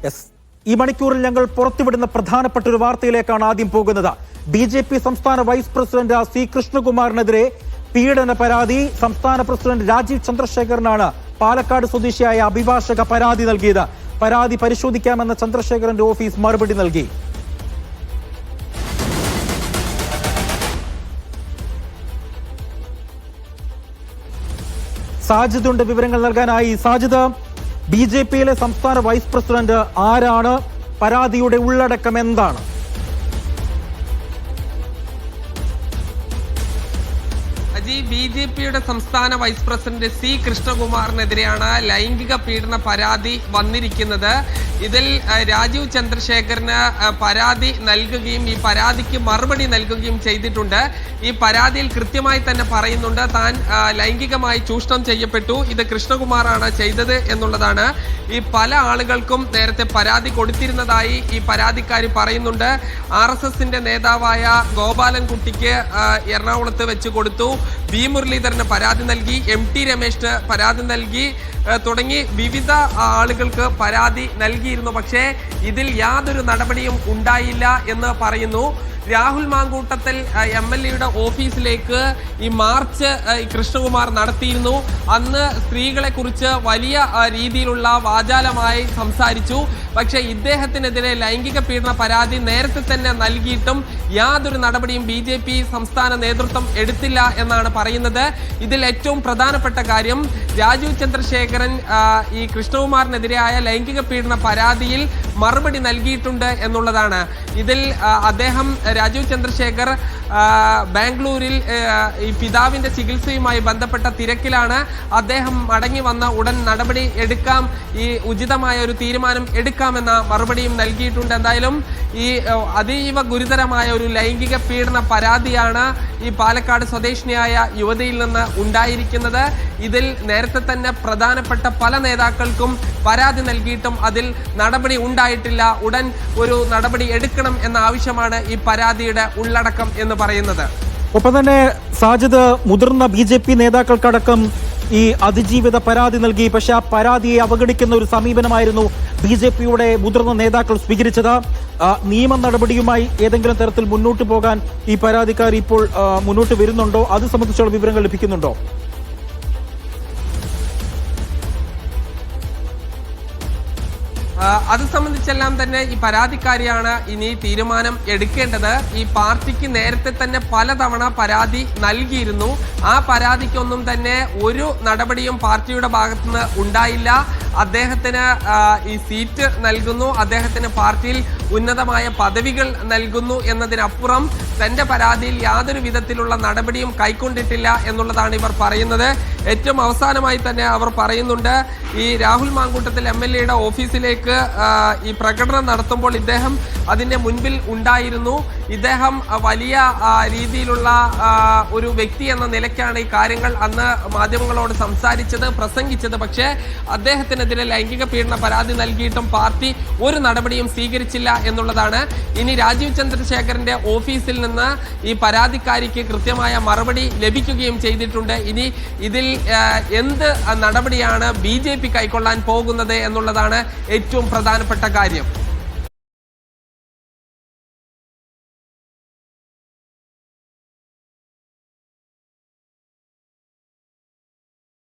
Yes, ഈ മണിക്കൂറിൽ ഞങ്ങൾ പുറത്തുവിടുന്ന പ്രധാനപ്പെട്ട ഒരു വാർത്തയിലേക്കാണ് ആദ്യം പോകുന്നത്. BJP സംസ്ഥാന വൈസ് പ്രസിഡന്റ് സി കൃഷ്ണകുമാറിനെതിരെ പീഡന പരാതി. സംസ്ഥാന പ്രസിഡന്റ് രാജീവ് ചന്ദ്രശേഖരനാണ് പാലക്കാട് സ്വദേശിയായ അഭിഭാഷക പരാതി നൽകിയത്. പരാതി പരിശോധിക്കാമെന്ന ചന്ദ്രശേഖരന്റെ ഓഫീസ് മറുപടി നൽകി. സാജിദുണ്ട് വിവരങ്ങൾ നൽകാനായി. സാജിദ്, BJPയിലെ സംസ്ഥാന വൈസ് പ്രസിഡന്റ് ആരാണ്? പരാതിയുടെ ഉള്ളടക്കം എന്താണ്? BJPയുടെ സംസ്ഥാന വൈസ് പ്രസിഡന്റ് സി കൃഷ്ണകുമാറിനെതിരെയാണ് ലൈംഗിക പീഡന പരാതി വന്നിരിക്കുന്നത്. ഇതിൽ രാജീവ് ചന്ദ്രശേഖരന് പരാതി നൽകുകയും ഈ പരാതിക്ക് മറുപടി നൽകുകയും ചെയ്തിട്ടുണ്ട്. ഈ പരാതിയിൽ കൃത്യമായി തന്നെ പറയുന്നുണ്ട് താൻ ലൈംഗികമായി ചൂഷണം ചെയ്യപ്പെട്ടു, ഇത് കൃഷ്ണകുമാറാണ് ചെയ്തത് എന്നുള്ളതാണ്. ഈ പല ആളുകൾക്കും നേരത്തെ പരാതി കൊടുത്തിരുന്നതായി ഈ പരാതിക്കാരി പറയുന്നുണ്ട്. RSSന്റെ നേതാവായ ഗോപാലൻകുട്ടിക്ക് എറണാകുളത്ത് വെച്ച് കൊടുത്തു, B മുരളീധരന് പരാതി നൽകി, MT രമേശിന് പരാതി നൽകി തുടങ്ങി വിവിധ ആളുകൾക്ക് പരാതി നൽകിയിരുന്നു. പക്ഷേ ഇതിൽ യാതൊരു നടപടിയും ഉണ്ടായില്ല എന്ന് പറയുന്നു. രാഹുൽ മാങ്കൂട്ടത്തിൽ MLAയുടെ ഓഫീസിലേക്ക് ഈ മാർച്ച് കൃഷ്ണകുമാർ നടത്തിയിരുന്നു. അന്ന് സ്ത്രീകളെ കുറിച്ച് വലിയ രീതിയിലുള്ള വാചാലമായി സംസാരിച്ചു. പക്ഷേ ഇദ്ദേഹത്തിനെതിരെ ലൈംഗിക പീഡന പരാതി നേരത്തെ തന്നെ നൽകിയിട്ടും യാതൊരു നടപടിയും BJP സംസ്ഥാന നേതൃത്വം എടുത്തില്ല എന്നാണ് പറയുന്നത്. ഇതിൽ ഏറ്റവും പ്രധാനപ്പെട്ട കാര്യം രാജീവ് ചന്ദ്രശേഖരൻ ഈ കൃഷ്ണകുമാറിനെതിരെയായ ലൈംഗിക പീഡന പരാതിയിൽ മറുപടി നൽകിയിട്ടുണ്ട് എന്നുള്ളതാണ്. ഇതിൽ അദ്ദേഹം രാജീവ് ചന്ദ്രശേഖർ ബാംഗ്ലൂരിൽ ഈ പിതാവിന്റെ ചികിത്സയുമായി ബന്ധപ്പെട്ട തിരക്കിലാണ്. അദ്ദേഹം മടങ്ങി വന്ന ഉടൻ നടപടി എടുക്കാം, ഈ ഉചിതമായ ഒരു തീരുമാനം എടുക്കാമെന്ന മറുപടിയും നൽകിയിട്ടുണ്ട്. എന്തായാലും ഈ അതീവ ഗുരുതരമായ ഒരു ലൈംഗിക പീഡന പരാതിയാണ് ഈ പാലക്കാട് സ്വദേശിനിയായ യുവതിയിൽ നിന്ന് ഉണ്ടായിരിക്കുന്നത്. ഇതിൽ നേരത്തെ തന്നെ പ്രധാനപ്പെട്ട പല നേതാക്കൾക്കും പരാതി നൽകിയിട്ടും അതിൽ നടപടി ഉണ്ടായിട്ടില്ല. ഉടൻ ഒരു നടപടി എടുക്കണം എന്ന ആവശ്യമാണ് ഈ പരാതിയുടെ ഉള്ളടക്കം എന്ന് പറയുന്നത്. ഒപ്പം തന്നെ സാജിദ്, മുതിർന്ന BJP നേതാക്കൾക്കടക്കം ഈ അതിജീവിത പരാതി നൽകി. പക്ഷെ ആ പരാതിയെ അവഗണിക്കുന്ന ഒരു സമീപനമായിരുന്നു BJPയുടെ മുതിർന്ന നേതാക്കൾ സ്വീകരിച്ചത്. നിയമ നടപടിയുമായി ഏതെങ്കിലും തരത്തിൽ മുന്നോട്ട് പോകാൻ ഈ പരാതിക്കാർ ഇപ്പോൾ മുന്നോട്ട് വരുന്നുണ്ടോ? അത് സംബന്ധിച്ചുള്ള വിവരങ്ങൾ ലഭിക്കുന്നുണ്ടോ? അത് സംബന്ധിച്ചെല്ലാം തന്നെ ഈ പരാതിക്കാരിയാണ് ഇനി തീരുമാനം എടുക്കേണ്ടത്. ഈ പാർട്ടിക്ക് നേരത്തെ തന്നെ പലതവണ പരാതി നൽകിയിരുന്നു. ആ പരാതിക്കൊന്നും തന്നെ ഒരു നടപടിയും പാർട്ടിയുടെ ഭാഗത്തുനിന്ന് ഉണ്ടായില്ല. അദ്ദേഹത്തിന് ഈ സീറ്റ് നൽകുന്നു, അദ്ദേഹത്തിന് പാർട്ടിയിൽ ഉന്നതമായ പദവികൾ നൽകുന്നു എന്നതിനപ്പുറം തന്റെ പരാതിയിൽ യാതൊരു വിധത്തിലുള്ള നടപടിയും കൈക്കൊണ്ടിട്ടില്ല എന്നുള്ളതാണ് ഇവർ പറയുന്നത്. ഏറ്റവും അവസാനമായി തന്നെ അവർ പറയുന്നുണ്ട്, ഈ രാഹുൽ മാങ്കൂട്ടത്തിൽ MLAയുടെ ഓഫീസിലേക്ക് ഈ പ്രകടനം നടത്തുമ്പോൾ ഇദ്ദേഹം അതിന്റെ മുൻപിൽ ഉണ്ടായിരുന്നു. ഇദ്ദേഹം വലിയ രീതിയിലുള്ള ഒരു വ്യക്തി എന്ന നിലയ്ക്കാണ് ഈ കാര്യങ്ങൾ അന്ന് മാധ്യമങ്ങളോട് സംസാരിച്ചത്, പ്രസംഗിച്ചത്. പക്ഷേ അദ്ദേഹത്തിനെതിരെ ലൈംഗിക പീഡന പരാതി നൽകിയിട്ടും പാർട്ടി ഒരു നടപടിയും സ്വീകരിച്ചില്ല എന്നുള്ളതാണ്. ഇനി രാജീവ് ചന്ദ്രശേഖരന്റെ ഓഫീസിൽ നിന്ന് ഈ പരാതിക്കാരിക്ക് കൃത്യമായ മറുപടി ലഭിക്കുകയും ചെയ്തിട്ടുണ്ട്. ഇനി ഇതിൽ എന്ത് നടപടിയാണ് BJP കൈക്കൊള്ളാൻ പോകുന്നത് എന്നുള്ളതാണ് ഏറ്റവും പ്രധാനപ്പെട്ട കാര്യം.